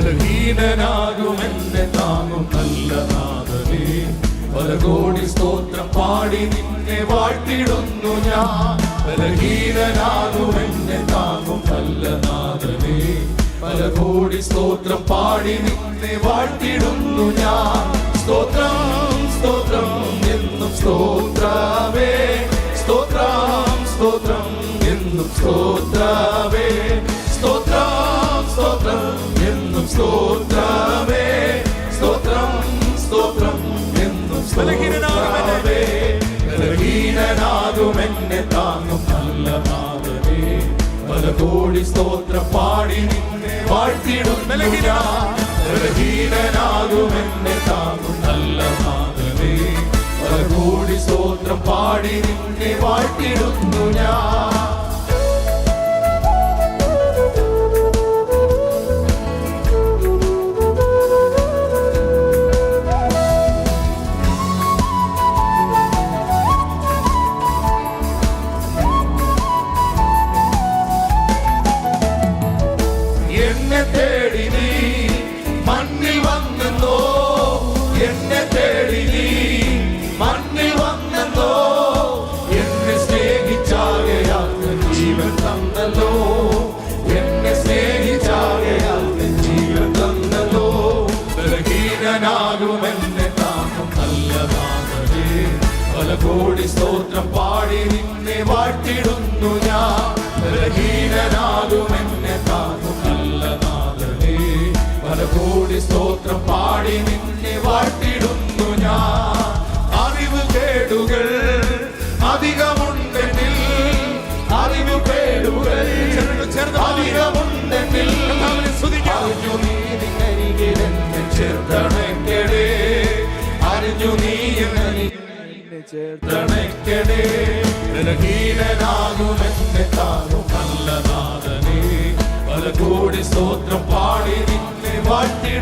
ബലഹീനനാകുമെന്നെ താങ്ങും നല്ല നാഥനേ. പല കോടി സ്തോത്രം പാടി നിന്നെ വാഴ്ത്തിടുന്നു ഞാൻ. ബലഹീനനാകുമെന്നെ താങ്ങും നല്ല നാഥനേ. പല കോടി സ്തോത്രം പാടി നിന്നെ വാഴ്ത്തിടുന്നു ഞാൻ. സ്തോത്രം സ്തോത്രം എന്നും സ്തോത്രമേ. സ്തോത്രം സ്തോത്രം എന്നും സ്തോത്രമേ. സ്തോത്രം സ്തോത്രം എന്നും സ്തോത്രമേ. സ്തോത്രം സ്തോത്രം എന്നും സ്തോത്രമേ. ബലഹീനനാകുമെന്നെ താങ്ങും നല്ല നാഥനേ. പല കോടി സ്തോത്രം പാടി നിന്നെ വാഴ്ത്തിടുന്നു ഞാൻ. ബലഹീനനാകുമെന്നെ താങ്ങും നല്ല നാഥനേ. പല കോടി സ്തോത്രം പാടി നിന്നെ വാഴ്ത്തിടുന്നു ഞാൻ. എന്നെ തേടി നീ മണ്ണിൽ വന്നെന്നോ. എന്നെ തേടി നീ മണ്ണിൽ വന്നെന്നോ. എന്നെ സ്നേഹിച്ചാകയാൽ ജീവൻ തന്നല്ലോ. എന്നെ സ്നേഹിച്ചാകയാൽ ജീവൻ തന്നല്ലോ. ബലഹീനനാകുമെന്നെ താങ്ങും നല്ല നാഥനേ. പല കോടി സ്തോത്രം പാടി നിന്നെ വാഴ്ത്തിടുന്നു ഞാൻ. ബലഹീനനാകുമെന്നെ താങ്ങും നല്ല നാഥനേ. പല കോടി സ്തോത്രം പാടി നിന്നെ വാഴ്ത്തിടുന്നു ഞാൻ. അറിവ് കേടുകൾ അധികമുണ്ടെങ്കിൽ, അറിവ് കേടുകൾ അധികമുണ്ടെങ്കിൽ അറിഞ്ഞു നീ നിന്നരികിലെന്നെ ചേർത്തണയ്ക്കണേ. അറിഞ്ഞു നീ എന്നെ ചേർത്തണയ്ക്കണേ. ബലഹീനനാകുമെന്നെ താങ്ങും നല്ല നാഥനേ. പല കോടി സ്തോത്രം പാടി നിന്നെ വാഴ്ത്തി